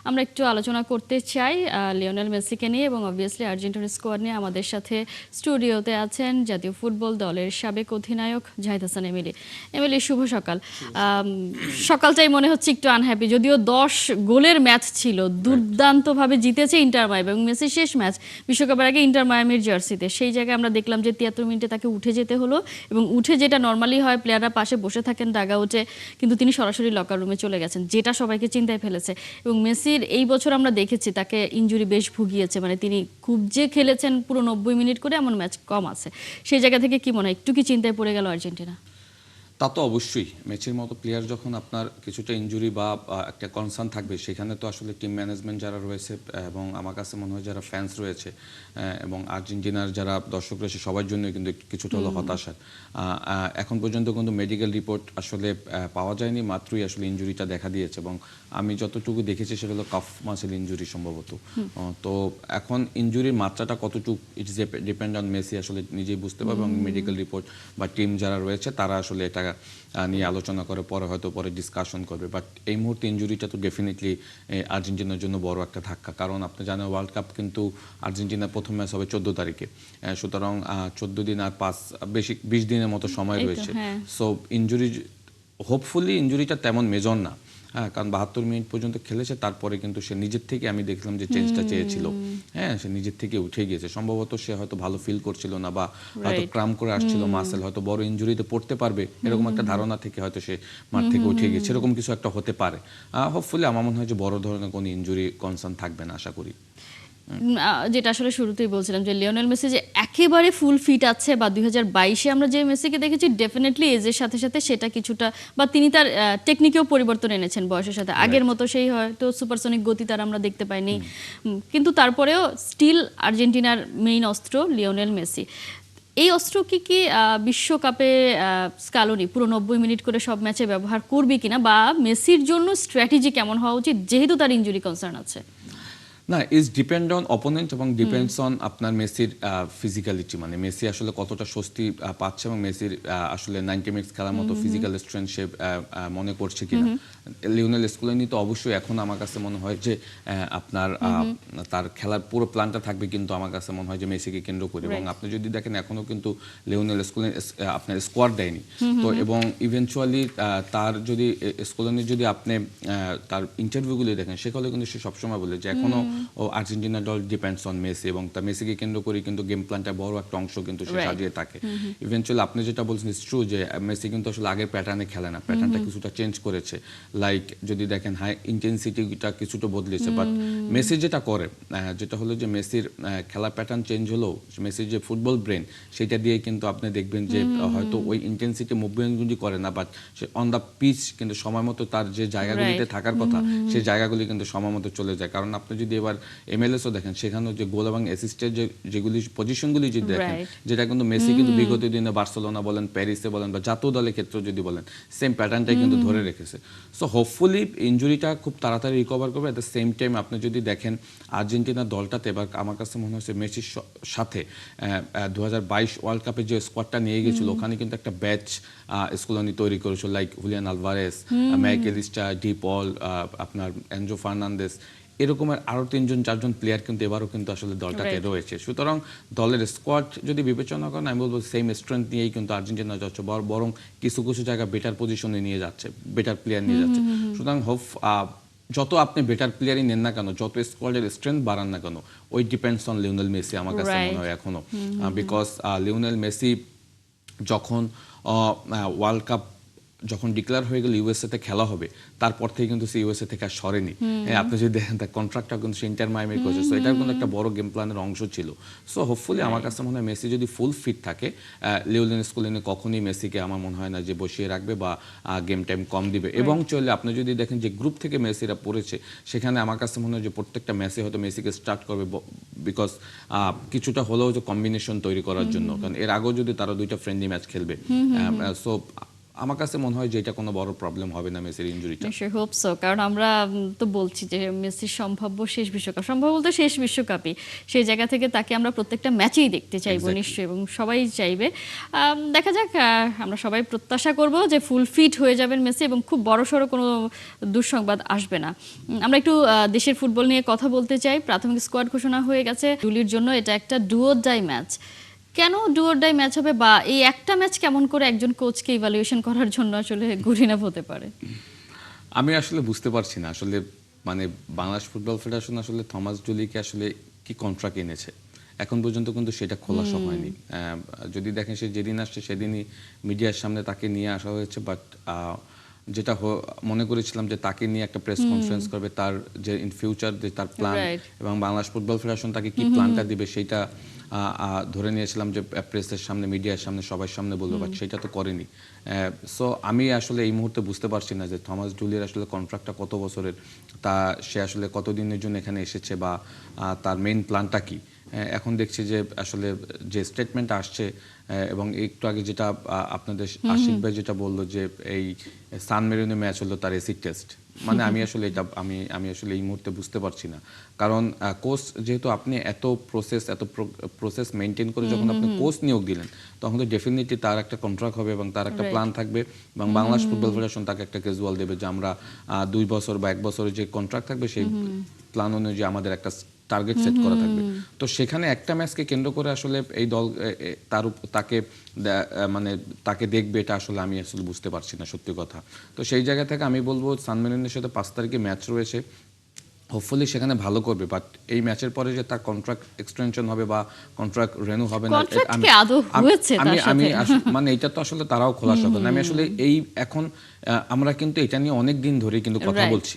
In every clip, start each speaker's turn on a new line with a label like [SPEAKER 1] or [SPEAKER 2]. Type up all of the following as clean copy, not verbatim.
[SPEAKER 1] আমরা একটু আলোচনা করতে চাই লিওনেল মেসিকে নিয়ে এবং অবভিয়াসলি আর্জেন্টিনার স্কোয়াড নিয়ে। আমাদের সাথে স্টুডিওতে আছেন জাতীয় ফুটবল দলের সাবেক অধিনায়ক জাহিদ হাসান এমিলি। এমিলি, শুভ সকাল। সকালটাই মনে হচ্ছে একটু আনহ্যাপি, যদিও 10 গোলের ম্যাচ ছিল, দুর্দান্তভাবে জিতেছে ইন্টার মায়ামি এবং মেসির শেষ ম্যাচ বিশ্বকাপের আগে ইন্টার মায়ামির জার্সিতে। সেই জায়গায় আমরা দেখলাম যে 73 মিনিটে তাকে উঠে যেতে হলো এবং উঠে যেটা নর্মালি হয় প্লেয়াররা পাশে বসে থাকেন ডাগআউটে, কিন্তু তিনি সরাসরি লকার রুমে চলে গেছেন, যেটা সবাইকে চিন্তায় ফেলেছে। এবং মেসির এই বছর আমরা দেখেছি তাকে ইনজুরি বেশ ভুগিয়েছে, মানে তিনি খুব যে খেলেছেন পুরো 90 মিনিট করে এমন ম্যাচ কম আছে। সেই জায়গা থেকে কি মনে হয় একটু কি চিন্তায় পড়ে গেল আর্জেন্টিনা?
[SPEAKER 2] তা তো অবশ্যই, মেসির মতো প্লেয়ার যখন আপনার কিছুটা ইনজুরি বা একটা কনসার্ন থাকবে, সেখানে তো আসলে টিম ম্যানেজমেন্ট যারা রয়েছে এবং আমার কাছে মনে হয় যারা ফ্যান্স রয়েছে এবং আর্জেন্টিনার যারা দর্শক রয়েছে সবার জন্য কিন্তু কিছুটা হলো হতাশার। এখন পর্যন্ত কিন্তু মেডিকেল রিপোর্ট আসলে পাওয়া যায়নি, মাত্রই আসলে ইনজুরিটা দেখা দিয়েছে এবং আমি যতটুকু দেখেছি সেটা হলো কাফ মাসেল ইনজুরি সম্ভবত। তো এখন ইনজুরির মাত্রাটা কতটুকু ইটস ডিপেন্ড অন মেসি, আসলে নিজেই বুঝতে পারবে এবং মেডিকেল রিপোর্ট বা টিম যারা রয়েছে তারা আসলে এটা নিয়ে আলোচনা করে পরে হয়তো পরে ডিসকাশন করবে। বাট এই মুহূর্তে ইনজুরিটা তো ডেফিনেটলি আর্জেন্টিনার জন্য বড় একটা ধাক্কা, কারণ আপনি জানেন ওয়ার্ল্ড কাপ কিন্তু আর্জেন্টিনার প্রথম ম্যাচ হবে 14 তারিখে, সুতরাং 14 দিন আর 20 দিনের মতো সময় রয়েছে। সো ইনজুরি, হোপফুলি ইনজুরিটা তেমন মেজর না, হ্যাঁ, কারণ 72 মিনিট পর্যন্ত খেলেছে, তারপরে কিন্তু সে নিজের থেকে, আমি দেখলাম যে চেঞ্জটা চেয়েছিল, হ্যাঁ, সে নিজের থেকে উঠে গিয়েছে। সম্ভবত সে হয়তো ভালো ফিল করছিল না বা হয়তো ক্রাম করে আসছিল মাসেল, হয়তো বড় ইনজুরিতে পড়তে পারবে এরকম একটা ধারণা থেকে হয়তো সে মাঠ থেকে উঠে গিয়েছে, এরকম কিছু একটা হতে পারে। হোপফুলি আমার মনে হয় যে বড় ধরনের কোনো ইনজুরি কনসার্ন থাকবে না, আশা করি।
[SPEAKER 1] যেটা আসলে শুরুতেই বলছিলাম যে লিওনেল মেসি যে একেবারে ফুল ফিট আছে, বা 2022-এ আমরা যে মেসিকে দেখেছি ডেফিনেটলি এজের সাথে সাথে সেটা কিছুটা, বা তিনি তার টেকনিকেও পরিবর্তন এনেছেন বয়সের সাথে। আগের মতো সেই হয়তো সুপারসনিক গতি তার আমরা দেখতে পাইনি, কিন্তু তারপরেও স্টিল আর্জেন্টিনার মেইন অস্ত্র লিওনেল মেসি। এই অস্ত্র কি বিশ্বকাপে স্কালোনি পুরো 90 মিনিট করে সব ম্যাচে ব্যবহার করবে কিনা, বা মেসির জন্য স্ট্র্যাটেজি কেমন হওয়া উচিত যেহেতু তার ইনজুরি কনসার্ন আছে?
[SPEAKER 2] না, ইজ ডিপেন্ড অন অপোনেন্ট এবং ডিপেন্ডস অন আপনার মেসির ফিজিক্যালিটি, মানে মেসি আসলে কতটা স্বস্তি পাচ্ছে এবং মেসির আসলে 90 মিনিটস খেলার মতো ফিজিক্যাল স্ট্রেংথ সে মনে করছে কিনা। লিওনেল স্কলোনি তো অবশ্যই এখন আমার কাছে মনে হয় যে আপনার তার খেলার পুরো প্ল্যানটা থাকবে কিন্তু আমার কাছে মনে হয় যে মেসিকে কেন্দ্র করে। এবং আপনি যদি দেখেন এখনো কিন্তু লিওনেল স্কলোনি আপনার স্কোয়াড দেয়নি তো, এবং ইভেনচুয়ালি তার যদি স্কলোনির যদি আপনি তার ইন্টারভিউগুলি দেখেন, সেখানে কিন্তু সে সবসময় বলে যে এখনো ও আর্জেন্টিনা দল ডিপেন্ডস অন মেসি এবং তা মেসিকে কেন্দ্র করে কিন্তু গেম প্ল্যানটা বড় একটা অংশ কিন্তু সে সাজিয়ে থাকে। ইভেনচুয়ালি আপনি যেটা বলছেন ইটস ট্রু যে মেসি কিন্তু আসলে আগের প্যাটার্নে খেলে না, প্যাটার্নটা কিছুটা চেঞ্জ করেছে। লাইক যদি দেখেন হাই ইন্টেন্সিটিটা কিছুটা বদলেছে, বাট মেসি যেটা করে যেটা হলো যে মেসির খেলার প্যাটার্ন চেঞ্জ হলেও মেসির যে ফুটবল ব্রেন সেটা দিয়ে কিন্তু আপনি দেখবেন যে হয়তো ওই ইন্টেন্সিটি মুভমেন্টগুলি করে না, বাট সে অন দ্য পিচ কিন্তু সময় মতো তার যে জায়গাগুলিতে থাকার কথা সেই জায়গাগুলি কিন্তু সময় মতো চলে যায়। কারণ আপনি যদি এবার MLS-ও দেখেন, সেখানেও যে গোল এবং অ্যাসিস্টের যেগুলি পজিশনগুলি যদি দেখেন, যেটা কিন্তু মেসি কিন্তু বিগত দিনে বার্সেলোনা বলেন, প্যারিসে বলেন বা জাতীয় দলের ক্ষেত্রে যদি বলেন, সেম প্যাটার্নটাই কিন্তু ধরে রেখেছে। সো হোপফুলি ইনজুরিটা খুব তাড়াতাড়ি রিকভার করবে। অ্যাট দ্য সেম টাইম আপনি যদি দেখেন আর্জেন্টিনার দলটাতে এবার আমার কাছে মনে হচ্ছে মেসির সাথে 2022 ওয়ার্ল্ড কাপে যে স্কোয়াডটা নিয়ে গেছিল ওখানে কিন্তু একটা ব্যাচ স্কলোনি তৈরি করেছিল, like Julian Alvarez, MacAllister, De Paul, আপনার এনজো ফার্নান্দেস, এরকমের আরও 3-4জন প্লেয়ার কিন্তু এবারও কিন্তু আসলে দলটাতে রয়েছে। সুতরাং দলের স্কোয়াড যদি বিবেচনা করেন, আমি বলবো সেম স্ট্রেংথ নিয়েই কিন্তু আর্জেন্টিনা যাচ্ছে, বরং কিছু কিছু জায়গা বেটার পজিশনে নিয়ে যাচ্ছে, বেটার প্লেয়ার নিয়ে যাচ্ছে। সুতরাং যত আপনি বেটার প্লেয়ারই নেন না কেন, যত স্কোয়াডের স্ট্রেংথ বাড়ান না কেন, ওই ডিপেন্ডস অন লিওনেল মেসি আমার কাছে মনে হয় এখনো। বিকজ লিওনেল মেসি যখন ওয়ার্ল্ড কাপ যখন ডিক্লেয়ার হয়ে গেল ইউএসএ-তে খেলা হবে, তারপর থেকে কিন্তু সে ইউএসএ থেকে আর সরেনি। আপনি যদি দেখেন তার কন্ট্রাক্টটা কিন্তু সে ইন্টার মায়ামি করেছে, সো এটার কিন্তু একটা বড় গেম প্ল্যানের অংশ ছিল। সো হোপফুলি আমার কাছে মনে হয় মেসি যদি ফুল ফিট থাকে, লিওনেল স্কলোনি কখনোই মেসিকে আমার মনে হয় না যে বসিয়ে রাখবে বা গেম টাইম কম দিবে। এবং চলে আপনি যদি দেখেন যে গ্রুপ থেকে মেসিরা পড়েছে, সেখানে আমার কাছে মনে হয় যে প্রত্যেকটা ম্যাচে হয়তো মেসিকে স্টার্ট করবে, বিকজ কিছুটা হলেও যে কম্বিনেশন তৈরি করার জন্য, কারণ এর আগেও যদি তারা 2টা ফ্রেন্ডলি ম্যাচ খেলবে। সো আমার কাছে মনে হয় যে এটা কোনো বড় প্রবলেম হবে না মেসির ইনজুরিটা।
[SPEAKER 1] নিশ্চয়ই হোপ সো, কারণ আমরা তো বলছি যে মেসির সম্ভাব্য শেষ বিশ্বকাপ, সম্ভব বলতে শেষ বিশ্বকাপই, সেই জায়গা থেকে তাকে আমরা প্রত্যেকটা ম্যাচেই দেখতে চাইবো
[SPEAKER 2] Exactly.
[SPEAKER 1] নিশ্চয়ই, এবং সবাই চাইবে। দেখা যাক, আমরা সবাই প্রত্যাশা করব যে ফুল ফিট হয়ে যাবেন মেসি এবং খুব বড়সড় কোনো দুঃসংবাদ আসবে না। আমরা একটু দেশের ফুটবল নিয়ে কথা বলতে চাই। প্রাথমিক স্কোয়াড ঘোষণা হয়ে গেছে ডুলির জন্য। এটা একটা ডু অর ডাই ম্যাচ। কেন ডু অর ডাই ম্যাচ হবে, বা এই একটা ম্যাচ কেমন করে একজন কোচকে ইভালুয়েশন করার জন্য আসলে গুড ইনাফ হতে পারে?
[SPEAKER 2] আমি আসলে বুঝতে পারছি না আসলে, মানে বাংলাদেশ ফুটবল ফেডারেশন আসলে থমাস ডুলিকে আসলে কি কন্ট্রাক্ট এনেছে এখন পর্যন্ত কিন্তু সেটা খোলাসা হয়নি। যদি দেখেন সে যেদিন আসছে সেদিনই মিডিয়ার সামনে তাকে নিয়ে আসা হয়েছে, বাট যেটা মনে করেছিলাম যে তাকে নিয়ে একটা প্রেস কনফারেন্স করবে, তার যে ইন ফিউচার যে তার প্ল্যান
[SPEAKER 1] Right.
[SPEAKER 2] এবং বাংলাদেশ ফুটবল ফেডারেশন তাকে কি প্ল্যানটা দিবে সেইটা ধরে নিয়েছিলাম যে প্রেসের সামনে মিডিয়ার সামনে সবার সামনে বলবো, বাট সেটা তো করেনি। সো আমি আসলে এই মুহূর্তে বুঝতে পারছি না যে থমাস ডুলির আসলে কন্ট্রাক্টটা কত বছরের, তা সে আসলে কতদিনের জন্য এখানে এসেছে, বা তার মেইন প্ল্যানটা কি। এখন দেখছি যে আসলে যে স্টেটমেন্ট আসছে, এবং একটু আগে যেটা আপনাদের আশিক ভাই যেটা বললো যে এই সান মেরিনো ম্যাচ হলো তার এসিড টেস্ট, মানে আমি আসলে এটা আমি আসলে এই মুহূর্তে বুঝতে পারছি না। কারণ কোচ যেহেতু আপনি এত প্রসেস মেনটেন করে যখন আপনি কোচ নিয়োগ দিলেন, তখন তো ডেফিনেটলি তার একটা কন্ট্রাক্ট হবে এবং তার একটা প্ল্যান থাকবে, এবং বাংলাদেশ ফুটবল ফেডারেশন তাকে একটা ক্যাজুয়াল দেবে যে আমরা 2 বছর বা 1 বছরের যে কন্ট্রাক্ট থাকবে সেই প্ল্যান অনুযায়ী আমাদের একটা টার্গেট সেট করা থাকবে। তো সেখানে একটা ম্যাচকে কেন্দ্র করে আসলে এই দল তাকে দেখবে, এটা আসলে আমি আসলে বুঝতে পারছি না সত্যি কথা। তো সেই জায়গা থেকে আমি বলবো সান মেরিনোর সাথে 5 তারিখে ম্যাচ রয়েছে, হোপফুলি সেখানে ভালো করবে, বাট এই ম্যাচের পরে যে তার কন্ট্রাক্ট এক্সটেনশন হবে বা কন্ট্রাক্ট রেনু হবে না, মানে এটা তো আসলে তারাও খোলাসা করেন। আমি আসলে এখন আমরা কিন্তু এটা নিয়ে অনেক দিন ধরে কিন্তু কথা বলছি,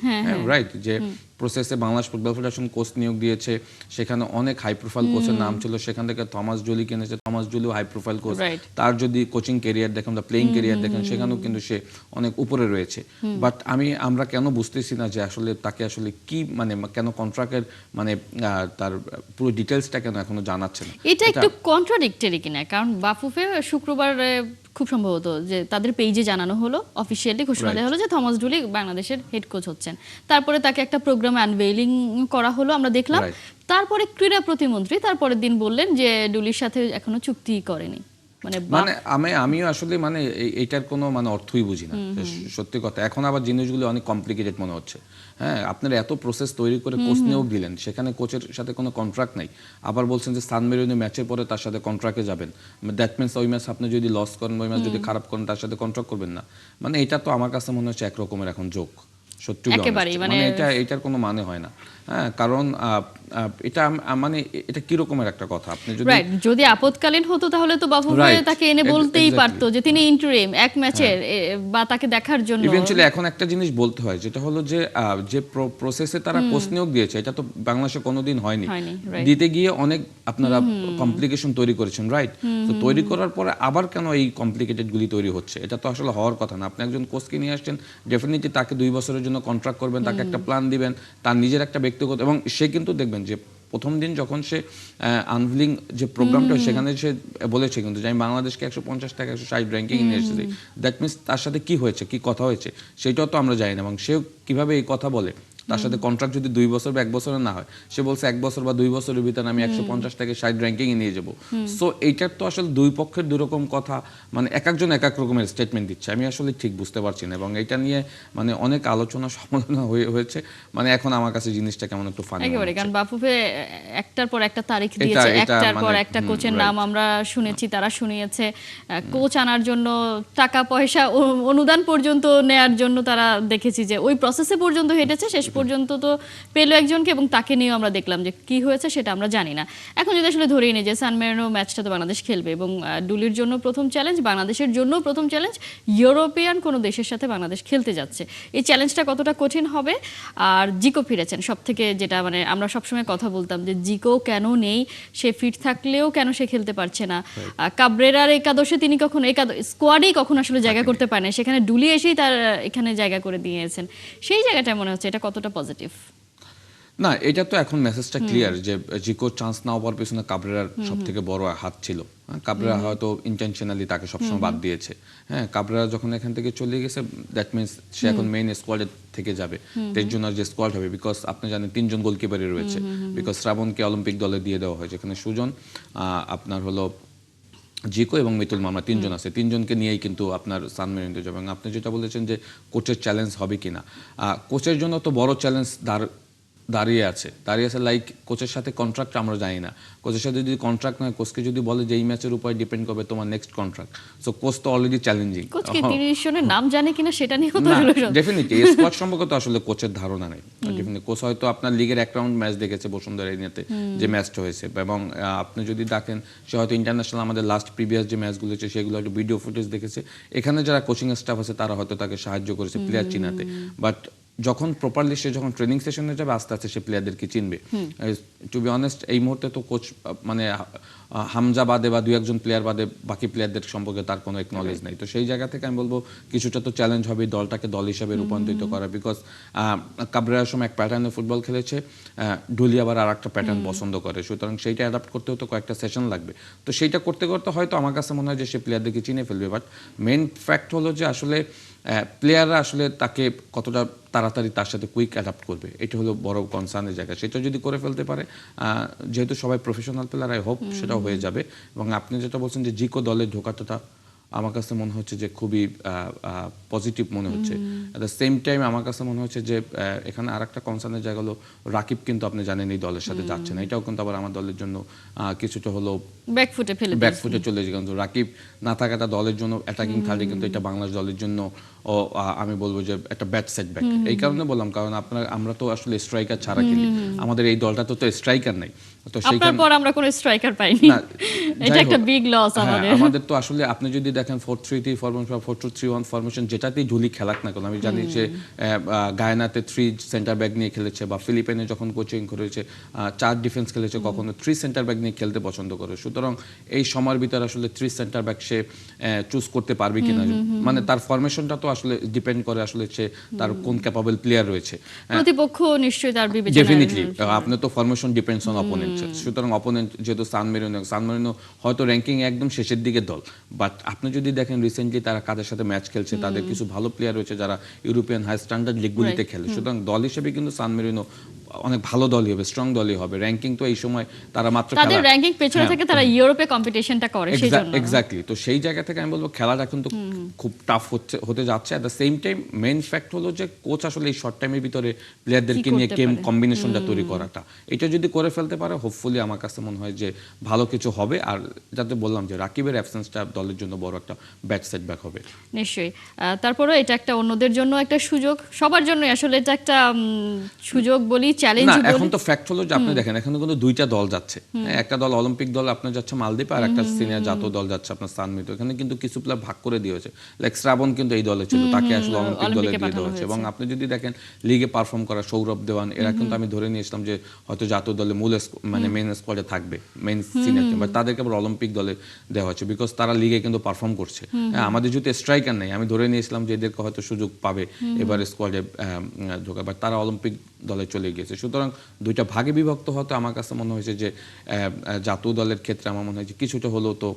[SPEAKER 2] রাইট, যে প্রসেসে বাংলাদেশ ফুটবল ফেডারেশন কোচ নিয়োগ দিয়েছে, সেখানে অনেক হাই প্রোফাইল কোচের নাম ছিল, সেখান থেকে থমাস জুলি কিনেছে, থমাস জুলিও হাই প্রোফাইল কোচ, তার যদি কোচিং ক্যারিয়ার দেখেন বা প্লেইং ক্যারিয়ার দেখেন সেখানেও কিন্তু সে অনেক উপরে রয়েছে। বাট আমরা কেন বুঝতেছি না যে আসলে তাকে আসলে কি, মানে কেন কন্ট্রাক্টের মানে তার পুরো ডিটেলসটা কেন এখনো জানাচ্ছে না।
[SPEAKER 1] এটা একটু কন্ট্রাডিক্টরি কিনা, কারণ বাফুফে শুক্রবার খুব সম্ভবত যে তাদের পেজে জানানো হলো, অফিসিয়ালি ঘোষণা দেওয়া হলো যে থমাস ডুলি বাংলাদেশের হেড কোচ হচ্ছেন। তারপরে তাকে একটা প্রোগ্রামে আনভেইলিং করা হলো, আমরা দেখলাম। তারপরে ক্রীড়া প্রতিমন্ত্রী তারপরের দিন বললেন যে ডুলির সাথে এখনো চুক্তি করেনি।
[SPEAKER 2] আমিও আসলে মানে এইটার কোনো মানে অর্থই বুঝি না সত্যি কথা। এখন আবার জিনিসগুলো অনেক কমপ্লিকেটেড মনে হচ্ছে। হ্যাঁ, আপনারা এত প্রসেস তৈরি করে কোচ নিয়োগ দিলেন, সেখানে কোচের সাথে কোনো কন্ট্রাক্ট নাই, আবার বলছেন যে সান মেরিনো ম্যাচের পরে তার সাথে কন্ট্রাক্টে যাবেন। দ্যাট মিনস ওই ম্যাচ আপনি যদি লস করেন, ওই ম্যাচ যদি খারাপ করেন, তার সাথে কন্ট্রাক্ট করবেন না। মানে এটা তো আমার কাছে মনে হচ্ছে একরকমের এখন জোক, সত্যি মানে এটার কোনো মানে হয় না। হ্যাঁ, কারণ এটা মানে এটা কি রকমের একটা কথা, আপনি
[SPEAKER 1] যদি আপদকালীন হতো তাহলে তো বাফুফে তাকে এনে বলতেই পারতো যে তিনি ইন্টারিম এক ম্যাচের, বা তাকে দেখার জন্য।
[SPEAKER 2] ইভেন্চুয়ালি এখন একটা জিনিস বলতে হয়, যেটা হলো যে যে প্রসেসে তারা কোচ নিয়োগ দিয়েছে, এটা তো বাংলাদেশে কোনোদিন হয়নি। দিতে গিয়ে অনেক আপনারা কমপ্লিকেশন তৈরি করেছেন, রাইট। তো তৈরি করার পরে আবার কেন এই কমপ্লিকেটেড গুলি তৈরি হচ্ছে, এটা তো আসলে হওয়ার কথা না। আপনি একজন কোচকে নিয়ে আসছেন, ডেফিনেটলি তাকে 2 বছরের জন্য কন্ট্রাক্ট করবেন, তাকে একটা প্ল্যান দিবেন, তার নিজের একটা ব্যক্তিগত, এবং সে কিন্তু দেখবেন যে প্রথম দিন যখন সে আনভিলিং যে প্রোগ্রামটা, সেখানে সে বলেছে কিন্তু যে আমি বাংলাদেশকে 150 থেকে 160 র্যাঙ্কিং নিয়ে এসেছি। দ্যাট মিনস তার সাথে কি হয়েছে, কি কথা হয়েছে সেটাও তো আমরা জানি না, এবং সেও কিভাবে এই কথা বলে। তার সাথে কন্ট্রাক্ট যদি 2 বছর বা 1 বছরের না হয়, সে বলছে 1 বছর বা 2 বছরের ভিতরে আমি 150 থেকে 60 র্যাঙ্কিং নিয়ে যাব। সো এইটার তো আসলে দুই পক্ষের দুই রকম কথা, মানে এক একজন এক এক রকমের স্টেটমেন্ট দিচ্ছে। আমি আসলে ঠিক বুঝতে পারছি না, এবং এটা নিয়ে মানে অনেক আলোচনা সমালোচনা হয়েছে। মানে এখন আমার কাছে জিনিসটা কেমন একটু ফানি
[SPEAKER 1] একেবারে, কারণ বাফুফে একটার পর একটা তারিখ দিয়েছে, একটার পর একটা কোচের নাম আমরা শুনেছি, তারা শুনিয়েছে। কোচ আনার জন্য টাকা পয়সা অনুদান পর্যন্ত নেয়ার জন্য তারা দেখেছি যে ওই প্রসেসে পর্যন্ত হেঁটেছে, শেষ পর্যন্ত তো পেলো একজনকে, এবং তাকে নিয়েও আমরা দেখলাম যে কি হয়েছে সেটা আমরা জানি না। এখন যদি আসলে ধরেই নিই যে সান মেরিনো ম্যাচটা তো বাংলাদেশ খেলবে, এবং ডুলির জন্য প্রথম চ্যালেঞ্জ, বাংলাদেশের জন্য প্রথম চ্যালেঞ্জ, ইউরোপিয়ান কোনো দেশের সাথে বাংলাদেশ খেলতে যাচ্ছে। এই চ্যালেঞ্জটা কতটা কঠিন হবে। আর জিকো ফিরেছেন, সব থেকে যেটা মানে আমরা সবসময় কথা বলতাম যে জিকো কেন নেই, সে ফিট থাকলেও কেন সে খেলতে পারছে না। কাবরেরার একাদশে তিনি কখনো স্কোয়াডেই কখনো আসলে জায়গা করতে পারে না, সেখানে ডুলি এসেই তার এখানে জায়গা করে দিয়েছেন। সেই জায়গাটা মনে হচ্ছে এটা কতটা পজিটিভ?
[SPEAKER 2] না, এটা তো এখন মেসেজটা ক্লিয়ার যে জিকো চান্স না হওয়ার পেছনে কাবরেরার সব থেকে বড় হাত ছিল। কাবরেরা হয়তো ইন্টেনশনালি তাকে সবসময় বাদ দিয়েছে। হ্যাঁ, কাবরেরা যখন এখান থেকে চলে গেছে, দ্যাট মিনস সে এখন মেইন স্কোয়াডে থেকে যাবে। এর জন্য যে স্কোয়াড হবে, বিকজ আপনি জানেন 3 জন গোলকিপারই রয়েছে, বিকজ শ্রাবণকে অলিম্পিক দলে দিয়ে দেওয়া হয়েছে। এখানে সুজন, আপনার হলো জিকো এবং মিতুল মামা 3 জন আছে। 3 জনকে নিয়েই কিন্তু আপনার সান মেরিনো যাবে। এবং আপনি যেটা বলেছেন যে কোচের চ্যালেঞ্জ হবে কিনা, কোচের জন্য তো বড় চ্যালেঞ্জ দাঁড়িয়ে আছে লাইক কোচের সাথে কন্ট্রাক্ট আমরা জানি না। কোচের সাথে যদি কন্ট্রাক্ট নয়, কোচকে যদি বলে যে এই ম্যাচের উপর ডিপেন্ড করবে তোমার নেক্সট কন্ট্রাক্ট, সো কোচ তো অলরেডি চ্যালেঞ্জিং।
[SPEAKER 1] কোচ কি 30 জনের নাম জানে কিনা সেটা নিয়েও তো
[SPEAKER 2] ডেফিনেটলি এই স্কোয়াড সম্পর্কে তো আসলে কোচের ধারণা নেই। ডেফিনেটলি কোচ হয়তো আপনার লিগের এক রাউন্ড ম্যাচ দেখেছে বসুন্ধরা এরিনাতে যে ম্যাচটা হয়েছে, এবং আপনি যদি দেখেন সে হয়তো ইন্টারন্যাশনাল আমাদের লাস্ট প্রিভিয়াস যে ম্যাচগুলো হচ্ছে সেগুলো হয়তো ভিডিও ফুটেজ দেখেছে। এখানে যারা কোচিং স্টাফ আছে তারা হয়তো তাকে সাহায্য করেছে প্লেয়ার চিনাতে, বাট যখন প্রপারলি সে যখন ট্রেনিং সেশনে যাবে আস্তে আস্তে সে প্লেয়ারদেরকে চিনবে। টু বি অনেস্ট এই মুহূর্তে তো কোচ মানে হামজা বাদে বা 2-1 প্লেয়ার বাদে বাকি প্লেয়ারদের সম্পর্কে তার কোনো একনলেজ নেই। তো সেই জায়গা থেকে আমি বলবো কিছুটা তো চ্যালেঞ্জ হবে দলটাকে দল হিসাবে রূপান্তরিত করা, বিকজ কাবরেরার সময় এক প্যাটার্নে ফুটবল খেলেছে, ঢুলি আবার আর একটা প্যাটার্ন পছন্দ করে, সুতরাং সেইটা অ্যাডাপ্ট করতে হতে কয়েকটা সেশন লাগবে। তো সেইটা করতে করতে হয়তো আমার কাছে মনে হয় যে সে প্লেয়ারদেরকে চিনে ফেলবে। বাট মেইন ফ্যাক্ট হলো যে আসলে প্লেয়াররা আসলে তাকে কতটা তাড়াতাড়ি তার সাথে কুইক অ্যাডাপ্ট করবে, এটা হলো বড় কনসার্নের জায়গা। সেটা যদি করে ফেলতে পারে, যেহেতু সবাই প্রফেশনাল প্লেয়ার, আই হোপ সেটাও হয়ে যাবে। এবং আপনি যেটা বলছেন যে জিকো দলে ঢোকাটা আমার কাছে মনে হচ্ছে যে খুবই পজিটিভ মনে হচ্ছে। অ্যাট দ্য সেম টাইম আমার কাছে মনে হচ্ছে যে এখানে আর একটা কনসার্নের জায়গা হলো রাকিব কিন্তু আপনি জানেন এই দলের সাথে যাচ্ছে না, এটাও কিন্তু আবার আমার দলের জন্য কিছুটা হলো ব্যাকফুটে চলে যায়। কিন্তু রাকিব না থাকাটা দলের জন্য অ্যাটাকিং থার্ডে কিন্তু এটা বাংলাদেশ দলের জন্য আমি বলবো যে একটা ব্যাড সেটব্যাক। এই কারণে বললাম, কারণ আমরা তো আসলে স্ট্রাইকার ছাড়া খেলি, আমাদের এই দলটা তো স্ট্রাইকার নাই। তো
[SPEAKER 1] সেইখানে পর আমরা কোনো স্ট্রাইকার পাইনি, এটা একটা বিগ লস আমাদের।
[SPEAKER 2] তো আসলে আপনি যদি দেখেন 4-3-3 ফরমেশন বা 4-2-3-1 ফরমেশন যেটাতেই ঢুলি খেলাক না কেন, আমি জানি যে গায়ানাতে 3 সেন্টার ব্যাক নিয়ে খেলেছে, বা ফিলিপাইনে যখন কোচিং করেছে 4 ডিফেন্স খেলেছে, কখনো 3 সেন্টার ব্যাক নিয়ে খেলতে পছন্দ করে। সুতরাং এই সময়ের ভিতরে আসলে 3 সেন্টার ব্যাক সে চুজ করতে পারবে কিনা, মানে তার ফরমেশনটা তো আসলে ডিপেন্ড করে আসলে সে তার কোন ক্যাপাবল প্লেয়ার রয়েছে।
[SPEAKER 1] প্রতিপক্ষ নিশ্চয়ই তার বিবেচনায়
[SPEAKER 2] ডেফিনেটলি আপনি তো ফরমেশন ডিপেন্ডস অন অপোনেন্ট। সুতরাং অপোনেন্ট যেহেতু সান মেরিনো হয়তো র্যাঙ্কিং একদম শেষের দিকে দল, বাট আপনি যদি দেখেন রিসেন্টলি তারা কাদের সাথে ম্যাচ খেলছে, তাদের কিছু ভালো প্লেয়ার রয়েছে যারা ইউরোপিয়ান হাই স্ট্যান্ডার্ড লিগগুলিতে খেলে। সুতরাং দল হিসেবে কিন্তু সান মেরিনো অনেক ভালো দলই হবে, স্ট্রং দলই হবে। র্যাঙ্কিং তো এই সময় তারা মাত্র
[SPEAKER 1] তাদের র্যাঙ্কিং পেছনে থেকে তারা ইউরোপে কম্পিটিশনটা করে সেজন্য।
[SPEAKER 2] এক্স্যাক্টলি, তো সেই জায়গা থেকে আমি বলবো খেলাটা কিন্তু খুব টাফ হতে যাচ্ছে। At the same time main fact হলো যে কোচ আসলে এই শর্ট টাইমের ভিতরে প্লেয়ারদেরকে নিয়ে গেম কম্বিনেশনটা তৈরি করাটা, এটা যদি করে ফেলতে পারে হোপফুলি আমার কাছে মনে হয় যে ভালো কিছু হবে। আর যাতে বললাম যে রাকিবের অ্যাবসেন্সটা দলের জন্য বড় একটা ব্যাড সেটব্যাক হবে
[SPEAKER 1] নিশ্চয়ই। তারপরে এটা একটা অন্যদের জন্য একটা সুযোগ, সবার জন্য আসলে এটা একটা সুযোগ বলি, চ্যালেঞ্জ বলি।
[SPEAKER 2] এখন তো ফ্যাক্ট হলো যে আপনি দেখেন এখানে কিন্তু 2টা দল যাচ্ছে, একটা দল অলিম্পিক দল আপনার যাচ্ছে মালদ্বীপ, আর একটা সিনিয়র জাতীয় দল যাচ্ছে আপনার সান মেরিনো। এখানে কিন্তু কিছু প্লেয়ার ভাগ করে দিয়েছে, লাইক শ্রাবণ কিন্তু এই দলে ছিল, তাকে আসলে অলিম্পিক দলে দিয়ে দেওয়া হয়েছে। এবং আপনি যদি দেখেন লিগে পারফর্ম করা সৌরভ দেওয়ান, এরা কিন্তু আমি ধরে নিয়েছিলাম যে হয়তো জাতীয় দলে মূল মানে মেইন স্কোয়াডে থাকবে, মেইন সিনিয়র টিম, বাট তাদেরকে আবার অলিম্পিক দলে দেওয়া হয়েছে বিকজ তারা লিগে কিন্তু পারফর্ম করছে। আমাদের যদি স্ট্রাইকার নেই, আমি ধরে নিয়েছিলাম যে এদেরকে হয়তো সুযোগ পাবে এবার স্কোয়াডে ঢোকা, বাট তারা অলিম্পিক দলে চলে গিয়েছে। সুতরাং 2টা ভাগে বিভক্ত হতে আমার কাছে মনে হয়েছে যে জাতীয় দলের ক্ষেত্রে আমার মনে হয় যে কিছুটা হলেও তো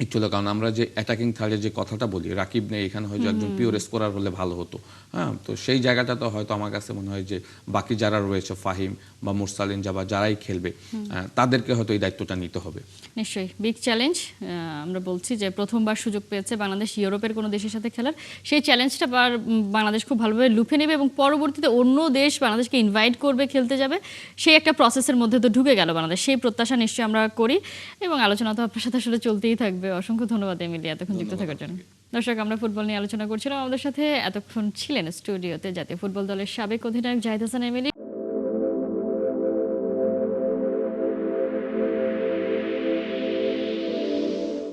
[SPEAKER 2] একটু, কারণ আমরা যে অ্যাটাকিং থার্ডের যে কথাটা বলি, রাকিব নেই এখানে, হয়তো একজন পিওর স্কোরার হলে ভালো হতো। হ্যাঁ, তো সেই জায়গাটা তো হয়তো আমার কাছে মনে হয় যে বাকি যারা রয়েছে ফাহিম বা মুরসালিন বা যারাই খেলবে তাদেরকে হয়তো এই দায়িত্বটা নিতে হবে।
[SPEAKER 1] নিশ্চয়ই বিগ চ্যালেঞ্জ। আমরা বলছি যে প্রথমবার সুযোগ পেয়েছে বাংলাদেশ ইউরোপের কোনো দেশের সাথে খেলার, সেই চ্যালেঞ্জটা বাংলাদেশ খুব ভালোভাবে লুফে নেবে এবং পরবর্তীতে অন্য দেশ বাংলাদেশকে ইনভাইট করবে, খেলতে যাবে, সেই একটা প্রসেসের মধ্যে তো ঢুকে গেল বাংলাদেশ, সেই প্রত্যাশা নিশ্চয়ই আমরা করি এবং আলোচনা তো আপনার সাথে আসলে চলতেই থাকবে। অসংখ্য ধন্যবাদ এমিলি এতক্ষণ যুক্ত থাকার জন্য। দর্শক, আমরা ফুটবল নিয়ে আলোচনা করছিলাম, আমাদের সাথে এতক্ষণ ছিলেন স্টুডিওতে জাতীয় ফুটবল দলের সাবেক অধিনায়ক জাহিদ হাসান এমিলি।